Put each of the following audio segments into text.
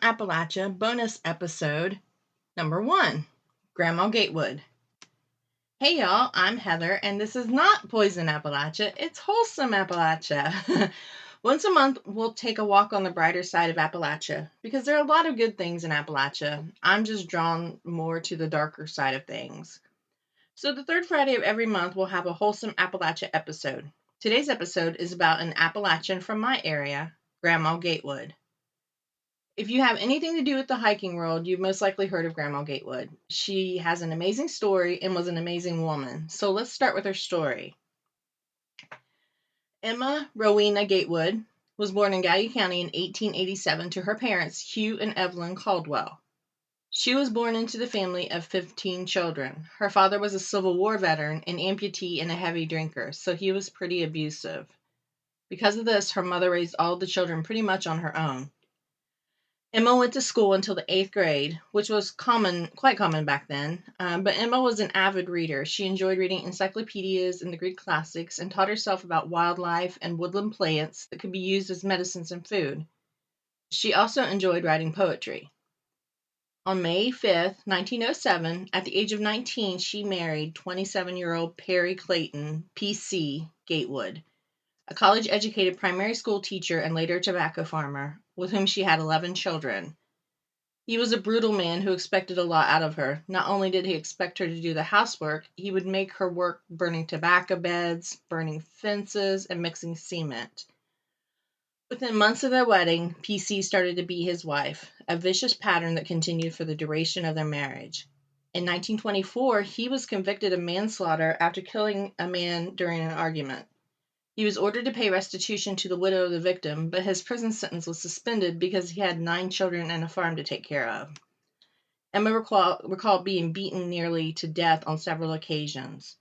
Appalachia bonus episode number 1, Grandma Gatewood. Hey y'all, I'm Heather, and this is not Poison Appalachia, it's Wholesome Appalachia. Once a month, we'll take a walk on the brighter side of Appalachia, because there are a lot of good things in Appalachia. I'm just drawn more to the darker side of things. So the third Friday of every month, we'll have a Wholesome Appalachia episode. Today's episode is about an Appalachian from my area, Grandma Gatewood. If you have anything to do with the hiking world, you've most likely heard of Grandma Gatewood. She has an amazing story and was an amazing woman. So let's start with her story. Emma Rowena Gatewood was born in Gallia County in 1887 to her parents, Hugh and Evelyn Caldwell. She was born into the family of 15 children. Her father was a Civil War veteran, an amputee, and a heavy drinker, so he was pretty abusive. Because of this, her mother raised all the children pretty much on her own. Emma went to school until the 8th grade, which was quite common back then, but Emma was an avid reader. She enjoyed reading encyclopedias and the Greek classics and taught herself about wildlife and woodland plants that could be used as medicines and food. She also enjoyed writing poetry. On May 5th, 1907, at the age of 19, she married 27-year-old Perry Clayton, P.C. Gatewood, a college-educated primary school teacher and later tobacco farmer, with whom she had 11 children. He was a brutal man who expected a lot out of her. Not only did he expect her to do the housework, he would make her work burning tobacco beds, burning fences, and mixing cement. Within months of their wedding, PC started to beat his wife, a vicious pattern that continued for the duration of their marriage. In 1924, he was convicted of manslaughter after killing a man during an argument. He was ordered to pay restitution to the widow of the victim, but his prison sentence was suspended because he had 9 children and a farm to take care of. Emma recalled being beaten nearly to death on several occasions.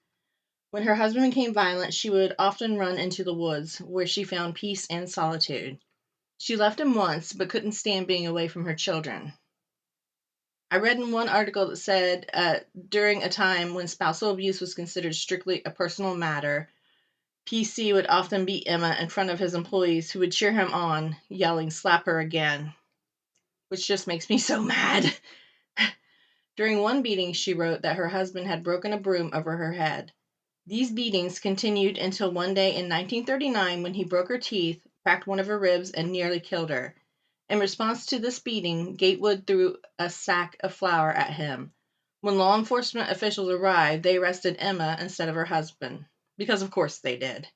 When her husband became violent, she would often run into the woods, where she found peace and solitude. She left him once, but couldn't stand being away from her children. I read in one article that said, during a time when spousal abuse was considered strictly a personal matter, PC would often beat Emma in front of his employees, who would cheer him on, yelling, "Slap her again," which just makes me so mad. During one beating, she wrote that her husband had broken a broom over her head. These beatings continued until one day in 1939 when he broke her teeth, cracked one of her ribs, and nearly killed her. In response to this beating, Gatewood threw a sack of flour at him. When law enforcement officials arrived, they arrested Emma instead of her husband, because of course they did.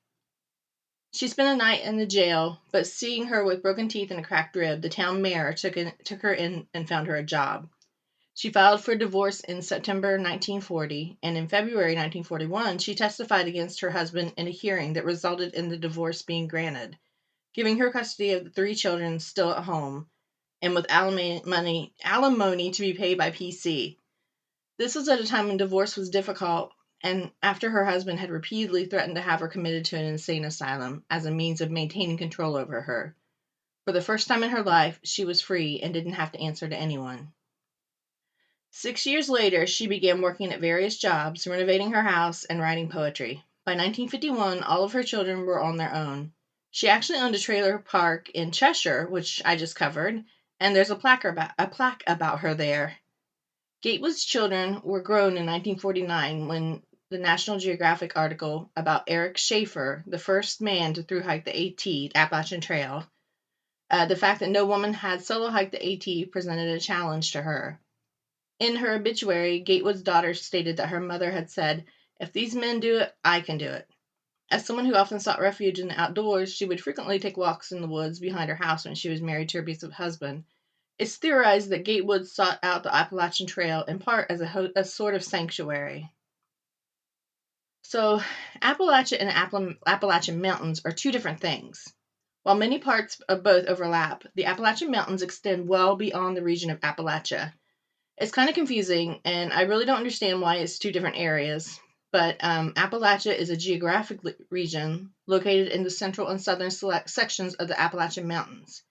She spent a night in the jail, but seeing her with broken teeth and a cracked rib, the town mayor took her in and found her a job. She filed for divorce in September 1940, and in February 1941, she testified against her husband in a hearing that resulted in the divorce being granted, giving her custody of the 3 children still at home, and with alimony to be paid by PC. This was at a time when divorce was difficult, and after her husband had repeatedly threatened to have her committed to an insane asylum as a means of maintaining control over her. For the first time in her life, she was free and didn't have to answer to anyone. 6 years later, she began working at various jobs, renovating her house and writing poetry. By 1951, all of her children were on their own. She actually owned a trailer park in Cheshire, which I just covered, and there's a plaque about her there. Gatewood's children were grown in 1949 when the National Geographic article about Eric Schaefer, the first man to thru-hike the AT, Appalachian Trail, the fact that no woman had solo hiked the AT presented a challenge to her. In her obituary, Gatewood's daughter stated that her mother had said, "If these men do it, I can do it." As someone who often sought refuge in the outdoors, she would frequently take walks in the woods behind her house when she was married to her abusive husband. It's theorized that Gatewood sought out the Appalachian Trail in part as a sort of sanctuary. So, Appalachia and Appalachian Mountains are 2 different things. While many parts of both overlap, the Appalachian Mountains extend well beyond the region of Appalachia. It's kind of confusing, and I really don't understand why it's 2 different areas, but Appalachia is a geographic region located in the central and southern sections of the Appalachian Mountains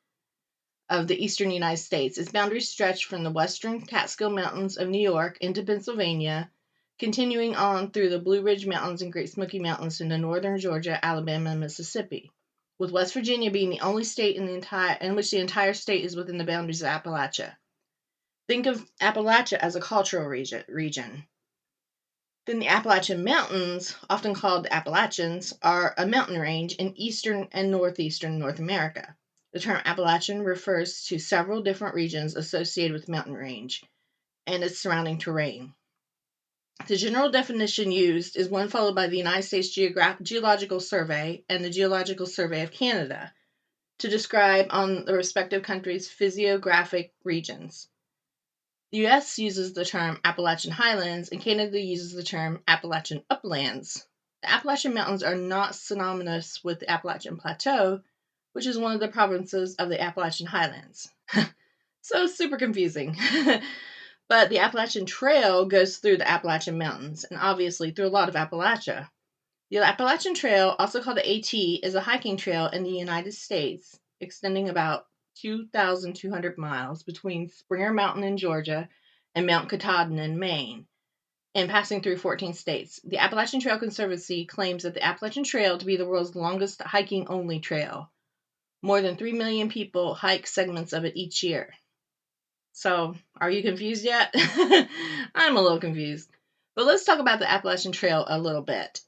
of the eastern United States. Its boundaries stretch from the western Catskill Mountains of New York into Pennsylvania, continuing on through the Blue Ridge Mountains and Great Smoky Mountains into northern Georgia, Alabama, and Mississippi. with West Virginia being the only state in which the entire state is within the boundaries of Appalachia. Think of Appalachia as a cultural region. Then the Appalachian Mountains, often called the Appalachians, are a mountain range in eastern and northeastern North America. The term Appalachian refers to several different regions associated with mountain range and its surrounding terrain. The general definition used is one followed by the United States Geological Survey and the Geological Survey of Canada to describe on the respective countries' physiographic regions. The U.S. uses the term Appalachian Highlands, and Canada uses the term Appalachian Uplands. The Appalachian Mountains are not synonymous with the Appalachian Plateau, which is one of the provinces of the Appalachian Highlands. So super confusing. But the Appalachian Trail goes through the Appalachian Mountains, and obviously through a lot of Appalachia. The Appalachian Trail, also called the AT, is a hiking trail in the United States, extending about 2,200 miles between Springer Mountain in Georgia and Mount Katahdin in Maine, and passing through 14 states. The Appalachian Trail Conservancy claims that the Appalachian Trail to be the world's longest hiking-only trail. More than 3 million people hike segments of it each year. So, are you confused yet? I'm a little confused. But let's talk about the Appalachian Trail a little bit.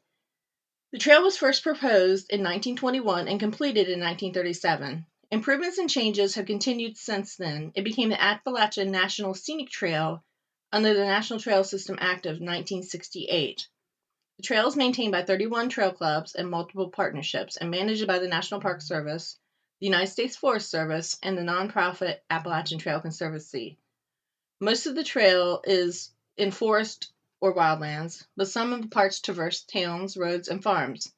The trail was first proposed in 1921 and completed in 1937. Improvements and changes have continued since then. It became the Appalachian National Scenic Trail under the National Trail System Act of 1968. The trail is maintained by 31 trail clubs and multiple partnerships and managed by the National Park Service, the United States Forest Service, and the nonprofit Appalachian Trail Conservancy. Most of the trail is in forest or wildlands, but some of the parts traverse towns, roads, and farms.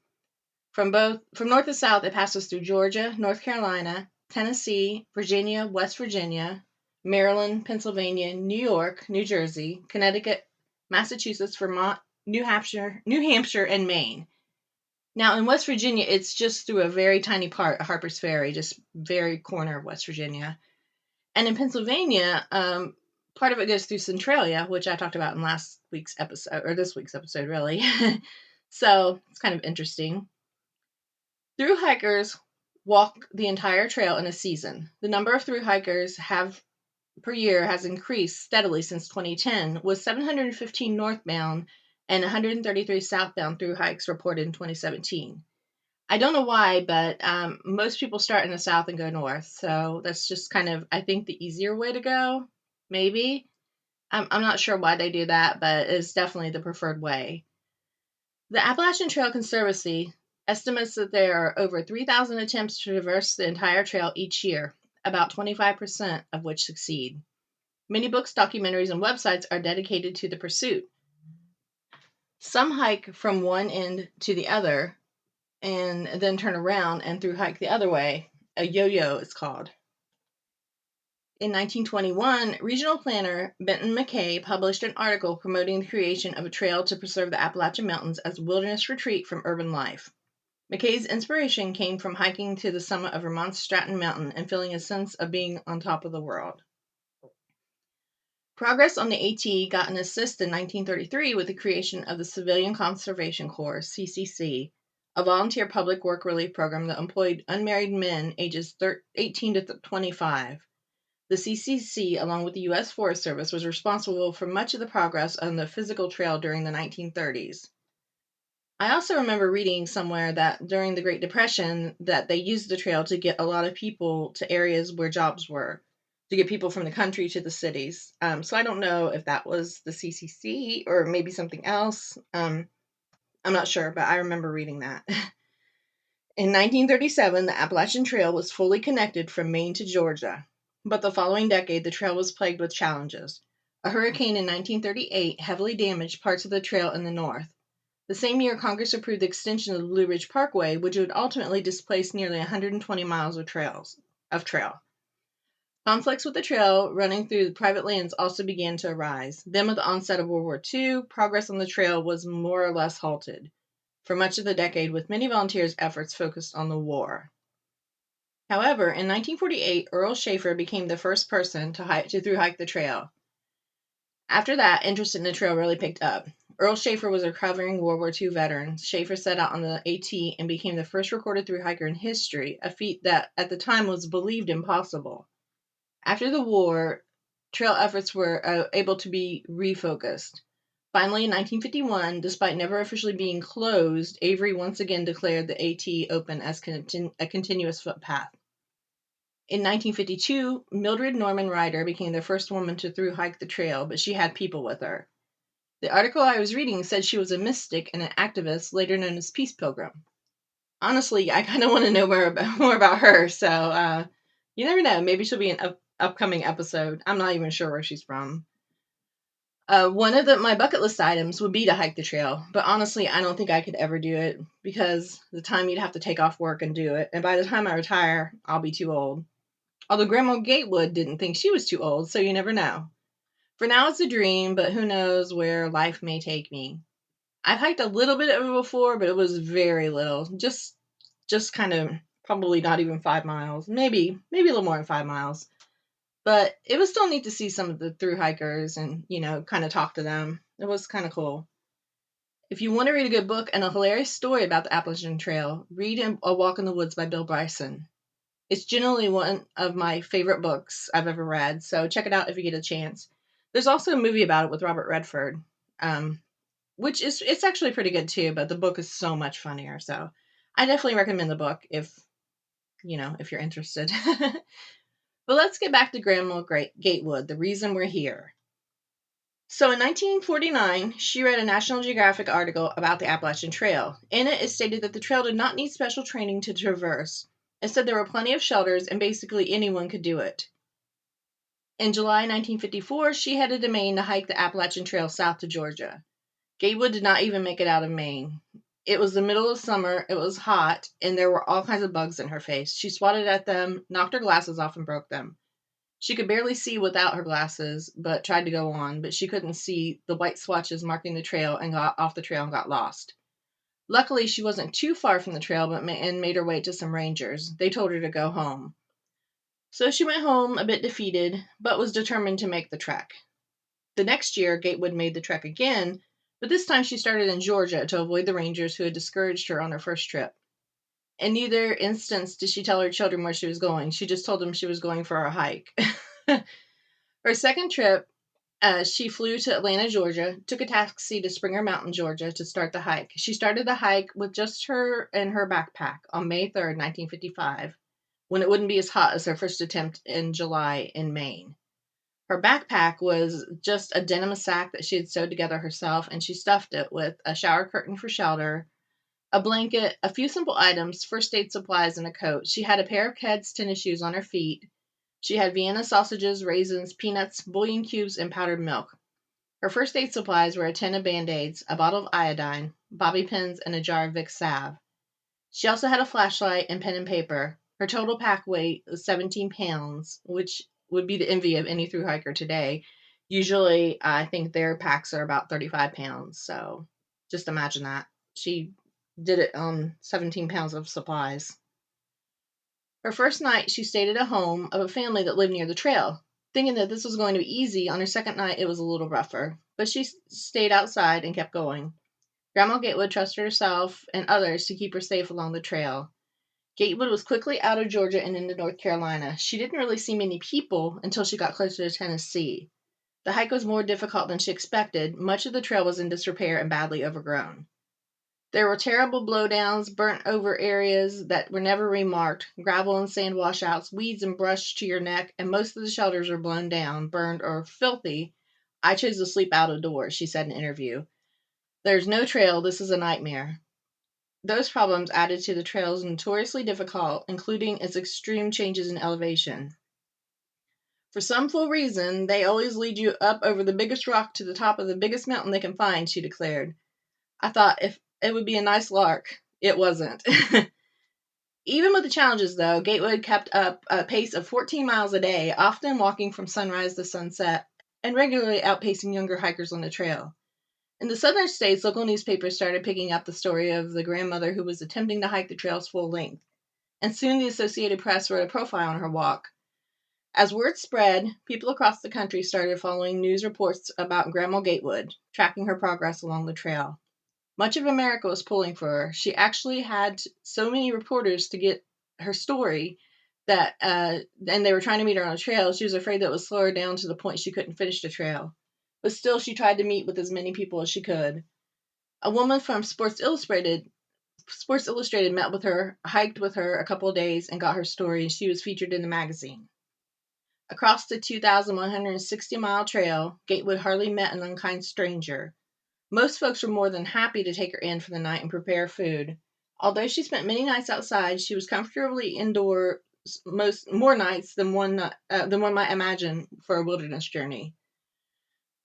From north to south, it passes through Georgia, North Carolina, Tennessee, Virginia, West Virginia, Maryland, Pennsylvania, New York, New Jersey, Connecticut, Massachusetts, Vermont, New Hampshire, and Maine. Now, in West Virginia, it's just through a very tiny part, Harper's Ferry, just very corner of West Virginia. And in Pennsylvania, part of it goes through Centralia, which I talked about in last week's episode, or this week's episode, really. So it's kind of interesting. Through hikers walk the entire trail in a season. The number of through hikers per year has increased steadily since 2010, with 715 northbound and 133 southbound through hikes reported in 2017. I don't know why, but most people start in the south and go north. So that's just kind of, I think, the easier way to go. Maybe. I'm not sure why they do that, but it's definitely the preferred way. The Appalachian Trail Conservancy estimates that there are over 3,000 attempts to traverse the entire trail each year, about 25% of which succeed. Many books, documentaries, and websites are dedicated to the pursuit. Some hike from one end to the other and then turn around and through hike the other way. A yo-yo is called. In 1921, regional planner Benton McKay published an article promoting the creation of a trail to preserve the Appalachian Mountains as a wilderness retreat from urban life. McKay's inspiration came from hiking to the summit of Vermont's Stratton Mountain and feeling a sense of being on top of the world. Progress on the AT got an assist in 1933 with the creation of the Civilian Conservation Corps, CCC, a volunteer public work relief program that employed unmarried men ages 18 to 25. The CCC, along with the U.S. Forest Service, was responsible for much of the progress on the physical trail during the 1930s. I also remember reading somewhere that during the Great Depression that they used the trail to get a lot of people to areas where jobs were, to get people from the country to the cities. So I don't know if that was the CCC or maybe something else. I'm not sure, but I remember reading that. In 1937, the Appalachian Trail was fully connected from Maine to Georgia, but the following decade, the trail was plagued with challenges. A hurricane in 1938 heavily damaged parts of the trail in the north. The same year, Congress approved the extension of the Blue Ridge Parkway, which would ultimately displace nearly 120 miles of trail. Conflicts with the trail running through the private lands also began to arise. Then, with the onset of World War II, progress on the trail was more or less halted for much of the decade, with many volunteers' efforts focused on the war. However, in 1948, Earl Schaefer became the first person to through hike the trail. After that, interest in the trail really picked up. Earl Schaefer was a recovering World War II veteran. Schaefer set out on the AT and became the first recorded thru hiker in history, a feat that at the time was believed impossible. After the war, trail efforts were able to be refocused. Finally, in 1951, despite never officially being closed, Avery once again declared the AT open as a continuous footpath. In 1952, Mildred Norman Ryder became the first woman to thru hike the trail, but she had people with her. The article I was reading said she was a mystic and an activist, later known as Peace Pilgrim. Honestly, I kind of want to know more about her, so you never know. Maybe she'll be an upcoming episode. I'm not even sure where she's from. One of my bucket list items would be to hike the trail, but honestly, I don't think I could ever do it because the time you'd have to take off work and do it, and by the time I retire, I'll be too old. Although Grandma Gatewood didn't think she was too old, so you never know. For now, it's a dream, but who knows where life may take me. I've hiked a little bit of it before, but it was very little. Just kind of probably not even 5 miles. Maybe a little more than 5 miles. But it was still neat to see some of the thru hikers and, kind of talk to them. It was kind of cool. If you want to read a good book and a hilarious story about the Appalachian Trail, read A Walk in the Woods by Bill Bryson. It's generally one of my favorite books I've ever read, so check it out if you get a chance. There's also a movie about it with Robert Redford, which it's actually pretty good too, but the book is so much funnier. So I definitely recommend the book if you're interested. But let's get back to Grandma Gatewood, the reason we're here. So in 1949, she read a National Geographic article about the Appalachian Trail. In it stated that the trail did not need special training to traverse. Instead, there were plenty of shelters and basically anyone could do it. In July 1954, she headed to Maine to hike the Appalachian Trail south to Georgia. Gatewood did not even make it out of Maine. It was the middle of summer, it was hot, and there were all kinds of bugs in her face. She swatted at them, knocked her glasses off, and broke them. She could barely see without her glasses, but tried to go on, but she couldn't see the white swatches marking the trail and got off the trail and got lost. Luckily, she wasn't too far from the trail and made her way to some rangers. They told her to go home. So she went home a bit defeated, but was determined to make the trek. The next year, Gatewood made the trek again, but this time she started in Georgia to avoid the rangers who had discouraged her on her first trip. In neither instance did she tell her children where she was going. She just told them she was going for a hike. Her second trip, she flew to Atlanta, Georgia, took a taxi to Springer Mountain, Georgia to start the hike. She started the hike with just her and her backpack on May 3rd, 1955, when it wouldn't be as hot as her first attempt in July in Maine. Her backpack was just a denim sack that she had sewed together herself, and she stuffed it with a shower curtain for shelter, a blanket, a few simple items, first aid supplies, and a coat. She had a pair of Keds tennis shoes on her feet. She had Vienna sausages, raisins, peanuts, bouillon cubes, and powdered milk. Her first aid supplies were a tin of Band-Aids, a bottle of iodine, bobby pins, and a jar of Vicks salve. She also had a flashlight and pen and paper. Her total pack weight was 17 pounds, which would be the envy of any thru hiker today. Usually, I think their packs are about 35 pounds, so just imagine that. She did it on 17 pounds of supplies. Her first night, she stayed at a home of a family that lived near the trail. Thinking that this was going to be easy, on her second night it was a little rougher, but she stayed outside and kept going. Grandma Gatewood trusted herself and others to keep her safe along the trail. Gatewood was quickly out of Georgia and into North Carolina. She didn't really see many people until she got closer to Tennessee. The hike was more difficult than she expected. Much of the trail was in disrepair and badly overgrown. There were terrible blowdowns, burnt over areas that were never remarked, gravel and sand washouts, weeds and brush to your neck, and most of the shelters were blown down, burned, or filthy. I chose to sleep out of doors, she said in an interview. There's no trail. This is a nightmare. Those problems added to the trail's notoriously difficult, including its extreme changes in elevation. For some fool reason, they always lead you up over the biggest rock to the top of the biggest mountain they can find, she declared. I thought if it would be a nice lark. It wasn't. Even with the challenges, though, Gatewood kept up a pace of 14 miles a day, often walking from sunrise to sunset, and regularly outpacing younger hikers on the trail. In the southern states, local newspapers started picking up the story of the grandmother who was attempting to hike the trail's full length, and soon the Associated Press wrote a profile on her walk. As word spread, people across the country started following news reports about Grandma Gatewood, tracking her progress along the trail. Much of America was pulling for her. She actually had so many reporters to get her story that, and they were trying to meet her on a trail. She was afraid that it would slow her down to the point she couldn't finish the trail. But still, she tried to meet with as many people as she could. A woman from Sports Illustrated met with her, hiked with her a couple of days, and got her story. She was featured in the magazine. Across the 2,160-mile trail, Gatewood hardly met an unkind stranger. Most folks were more than happy to take her in for the night and prepare food. Although she spent many nights outside, she was comfortably indoors more nights than one might imagine for a wilderness journey.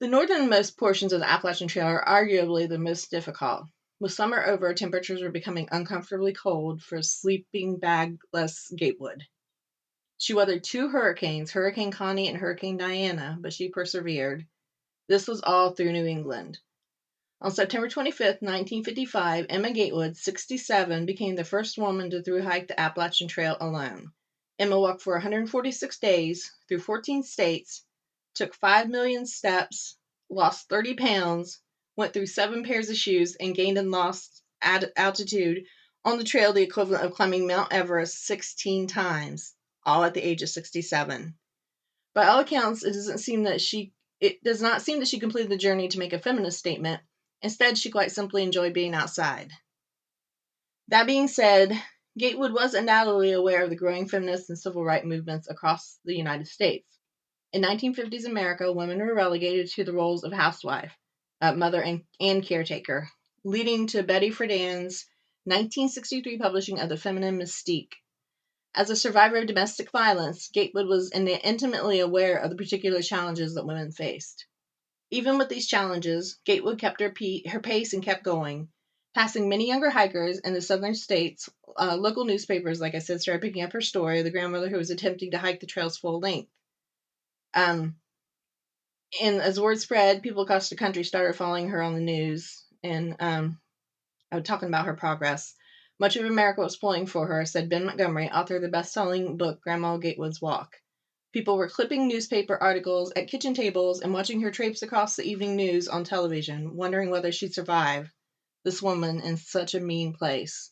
The northernmost portions of the Appalachian Trail are arguably the most difficult. With summer over, temperatures were becoming uncomfortably cold for sleeping bagless Gatewood. She weathered two hurricanes, Hurricane Connie and Hurricane Diana, but she persevered. This was all through New England. On September 25, 1955, Emma Gatewood, 67, became the first woman to thru-hike the Appalachian Trail alone. Emma walked for 146 days through 14 states, took 5 million steps, lost 30 pounds, went through 7 pairs of shoes, and gained and lost altitude on the trail the equivalent of climbing Mount Everest 16 times, all at the age of 67. By all accounts, it does not seem that she completed the journey to make a feminist statement. Instead, she quite simply enjoyed being outside. That being said, Gatewood was undoubtedly aware of the growing feminist and civil rights movements across the United States. In 1950s America, women were relegated to the roles of housewife, mother, and caretaker, leading to Betty Friedan's 1963 publishing of The Feminine Mystique. As a survivor of domestic violence, Gatewood was intimately aware of the particular challenges that women faced. Even with these challenges, Gatewood kept her pace and kept going, passing many younger hikers in the southern states. Local newspapers, like I said, started picking up her story of the grandmother who was attempting to hike the trail's full length. And as word spread, people across the country started following her on the news and talking about her progress. Much of America was pulling for her, said Ben Montgomery, author of the best-selling book Grandma Gatewood's Walk. People were clipping newspaper articles at kitchen tables and watching her traipse across the evening news on television, wondering whether she'd survive, this woman in such a mean place.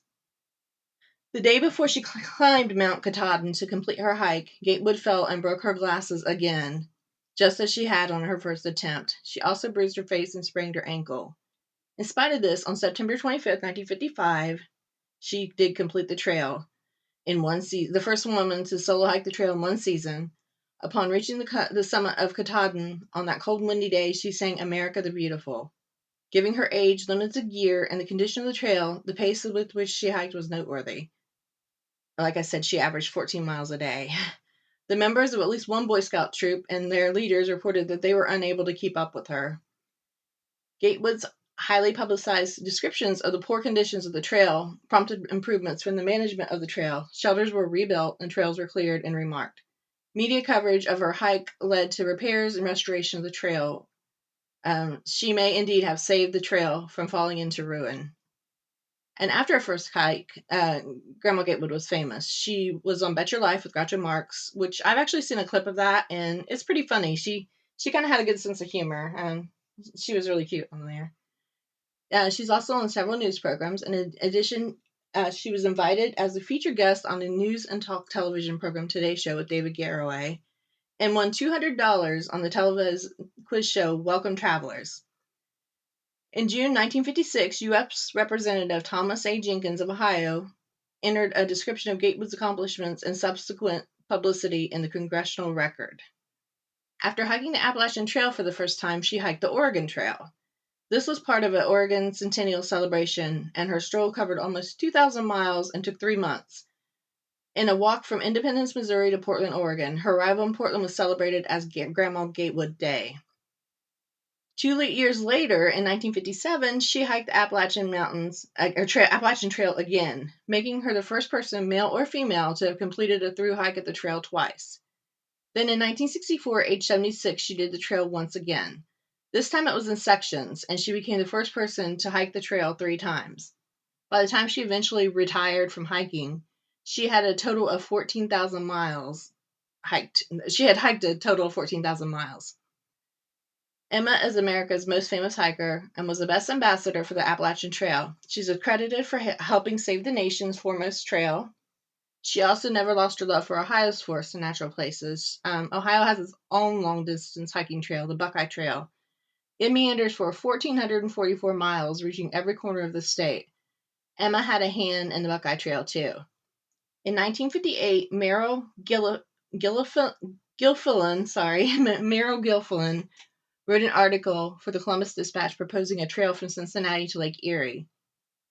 The day before she climbed Mount Katahdin to complete her hike, Gatewood fell and broke her glasses again, just as she had on her first attempt. She also bruised her face and sprained her ankle. In spite of this, on September 25, 1955, she did complete the trail in one season, the first woman to solo hike the trail in one season. Upon reaching the summit of Katahdin on that cold, windy day, she sang America the Beautiful. Given her age, limited gear, and the condition of the trail, the pace with which she hiked was noteworthy. Like I said, she averaged 14 miles a day. The members of at least one Boy Scout troop and their leaders reported that they were unable to keep up with her. Gatewood's highly publicized descriptions of the poor conditions of the trail prompted improvements from the management of the trail. Shelters were rebuilt and trails were cleared and remarked. Media coverage of her hike led to repairs and restoration of the trail. She may indeed have saved the trail from falling into ruin. And after her first hike, Grandma Gatewood was famous. She was on Bet Your Life with Groucho Marx, which I've actually seen a clip of that, and it's pretty funny. She kind of had a good sense of humor, and she was really cute on there. She's also on several news programs. In addition, she was invited as a featured guest on the News and Talk television program Today Show with David Garroway, and won $200 on the television quiz show Welcome Travelers. In June 1956, U.S. Representative Thomas A. Jenkins of Ohio entered a description of Gatewood's accomplishments and subsequent publicity in the Congressional Record. After hiking the Appalachian Trail for the first time, she hiked the Oregon Trail. This was part of an Oregon Centennial celebration, and her stroll covered almost 2,000 miles and took 3 months. In a walk from Independence, Missouri to Portland, Oregon, her arrival in Portland was celebrated as Grandma Gatewood Day. 2 years later, in 1957, she hiked the Appalachian Trail again, making her the first person, male or female, to have completed a through hike at the trail twice. Then in 1964, age 76, she did the trail once again. This time it was in sections, and she became the first person to hike the trail 3 times. By the time she eventually retired from hiking, she had a total of 14,000 miles hiked a total of 14,000 miles. Emma is America's most famous hiker and was the best ambassador for the Appalachian Trail. She's accredited for helping save the nation's foremost trail. She also never lost her love for Ohio's forests and natural places. Ohio has its own long-distance hiking trail, the Buckeye Trail. It meanders for 1,444 miles, reaching every corner of the state. Emma had a hand in the Buckeye Trail, too. In 1958, Merrill Gilfillan, Merrill Gilfillan wrote an article for the Columbus Dispatch proposing a trail from Cincinnati to Lake Erie.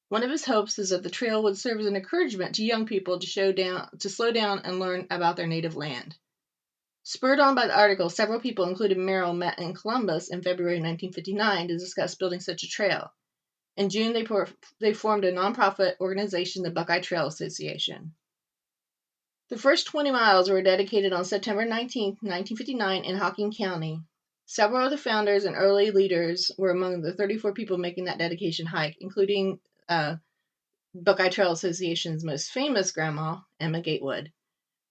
One of his hopes is that the trail would serve as an encouragement to young people to slow down and learn about their native land. Spurred on by the article, several people, including Merrill, met in Columbus in February 1959 to discuss building such a trail. In June, they formed a nonprofit organization, the Buckeye Trail Association. The first 20 miles were dedicated on September 19, 1959 in Hocking County. Several of the founders and early leaders were among the 34 people making that dedication hike, including Buckeye Trail Association's most famous grandma, Emma Gatewood.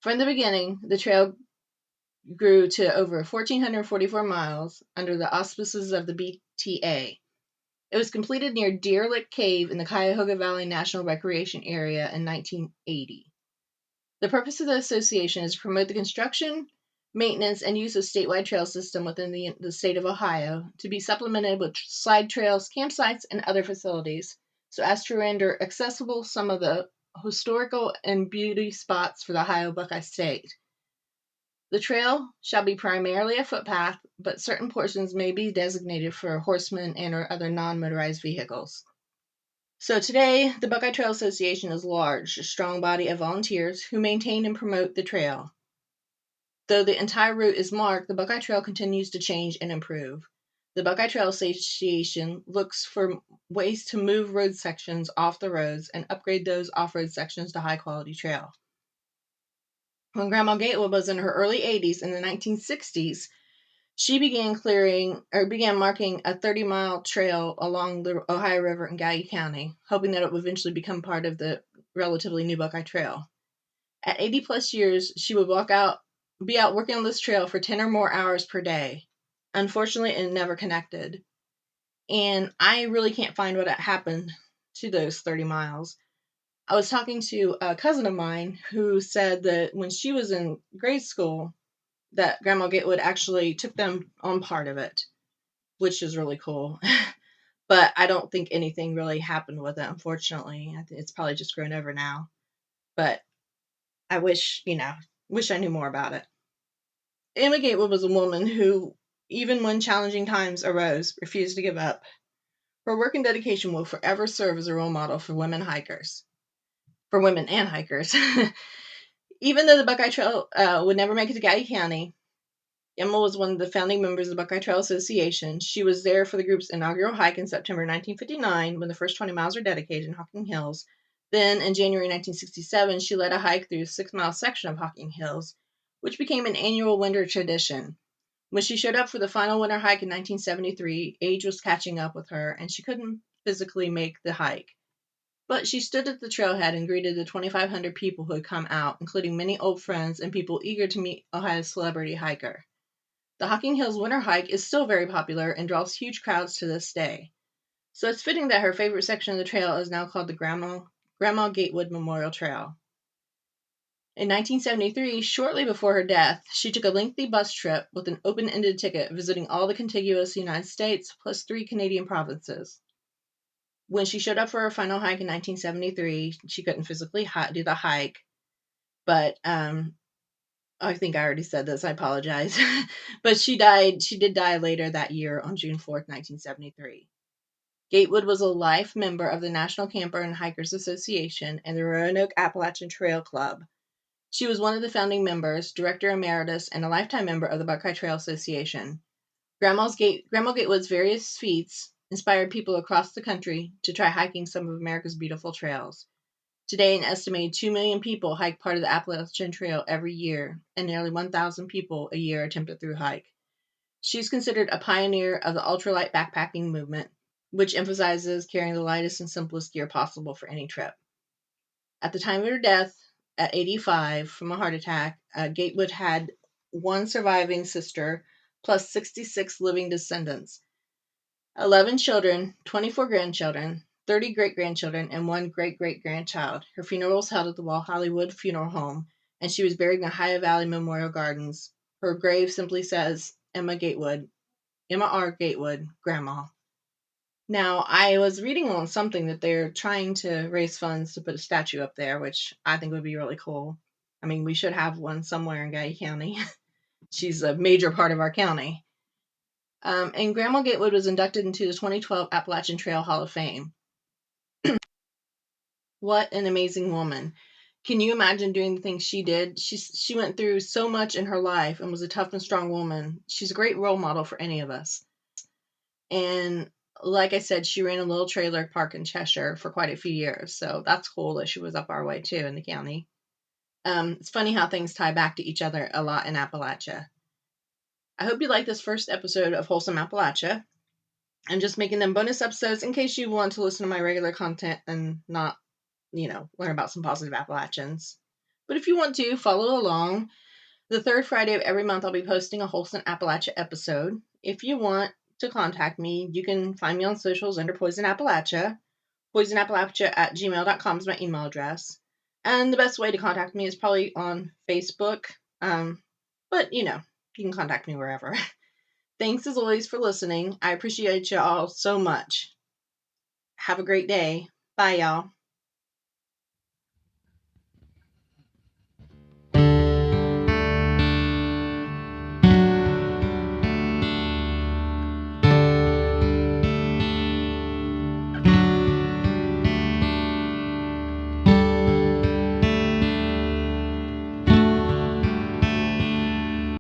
From the beginning, the trail grew to over 1,444 miles under the auspices of the BTA. It was completed near Deer Lick Cave in the Cuyahoga Valley National Recreation Area in 1980. The purpose of the association is to promote the construction, maintenance, and use of statewide trail system within the state of Ohio, to be supplemented with slide trails, campsites, and other facilities, so as to render accessible some of the historical and beauty spots for the Ohio Buckeye State. The trail shall be primarily a footpath, but certain portions may be designated for horsemen and or other non-motorized vehicles. So today, the Buckeye Trail Association is large, a strong body of volunteers who maintain and promote the trail. Though the entire route is marked, the Buckeye Trail continues to change and improve. The Buckeye Trail Association looks for ways to move road sections off the roads and upgrade those off-road sections to high-quality trail. When Grandma Gatewood was in her early 80s in the 1960s, she began marking a 30-mile trail along the Ohio River in Gallia County, hoping that it would eventually become part of the relatively new Buckeye Trail. At 80 plus years, she would be out working on this trail for 10 or more hours per day. Unfortunately, it never connected. And I really can't find what happened to those 30 miles. I was talking to a cousin of mine who said that when she was in grade school, that Grandma Gatewood actually took them on part of it, which is really cool. But I don't think anything really happened with it, unfortunately. I think it's probably just grown over now. But I wish I knew more about it. Emma Gatewood was a woman who, even when challenging times arose, refused to give up. Her work and dedication will forever serve as a role model for women and hikers. Even though the Buckeye Trail would never make it to Gallia County, Emma was one of the founding members of the Buckeye Trail Association. She was there for the group's inaugural hike in September 1959, when the first 20 miles were dedicated in Hocking Hills. Then, in January 1967, she led a hike through a 6-mile section of Hocking Hills, which became an annual winter tradition. When she showed up for the final winter hike in 1973, age was catching up with her, and she couldn't physically make the hike. But she stood at the trailhead and greeted the 2,500 people who had come out, including many old friends and people eager to meet Ohio's celebrity hiker. The Hocking Hills winter hike is still very popular and draws huge crowds to this day. So it's fitting that her favorite section of the trail is now called the Grandma Gatewood Memorial Trail. In 1973, shortly before her death, she took a lengthy bus trip with an open-ended ticket visiting all the contiguous United States plus 3 Canadian provinces. When she showed up for her final hike in 1973, she couldn't physically do the hike, but I think I already said this, I apologize. But she did die later that year on June 4th, 1973. Gatewood was a life member of the National Camper and Hikers Association and the Roanoke Appalachian Trail Club. She was one of the founding members, director emeritus, and a lifetime member of the Buckeye Trail Association. Grandma Gatewood's various feats inspired people across the country to try hiking some of America's beautiful trails. Today, an estimated 2 million people hike part of the Appalachian Trail every year, and nearly 1,000 people a year attempt it through hike. She's considered a pioneer of the ultralight backpacking movement, which emphasizes carrying the lightest and simplest gear possible for any trip. At the time of her death, at 85 from a heart attack. Gatewood had one surviving sister plus 66 living descendants, 11 children, 24 grandchildren, 30 great grandchildren, and one great great grandchild. Her funeral was held at the Wall Hollywood Funeral Home, and she was buried in the Ohio Valley Memorial Gardens. Her grave simply says Emma Gatewood, Emma R. Gatewood, Grandma. Now, I was reading on something that they're trying to raise funds to put a statue up there, which I think would be really cool. I mean, we should have one somewhere in Guy County. She's a major part of our county. And Grandma Gatewood was inducted into the 2012 Appalachian Trail Hall of Fame. What an amazing woman. Can you imagine doing the things she did? She went through so much in her life and was a tough and strong woman. She's a great role model for any of us. And like I said, she ran a little trailer park in Cheshire for quite a few years. So that's cool that she was up our way too in the county. It's funny how things tie back to each other a lot in Appalachia. I hope you like this first episode of Wholesome Appalachia. I'm just making them bonus episodes in case you want to listen to my regular content and not, learn about some positive Appalachians. But if you want to, follow along. The third Friday of every month, I'll be posting a Wholesome Appalachia episode. If you want to contact me, you can find me on socials under Poison Appalachia. PoisonAppalachia@gmail.com is my email address. And the best way to contact me is probably on Facebook. But, you can contact me wherever. Thanks as always for listening. I appreciate you all so much. Have a great day. Bye, y'all.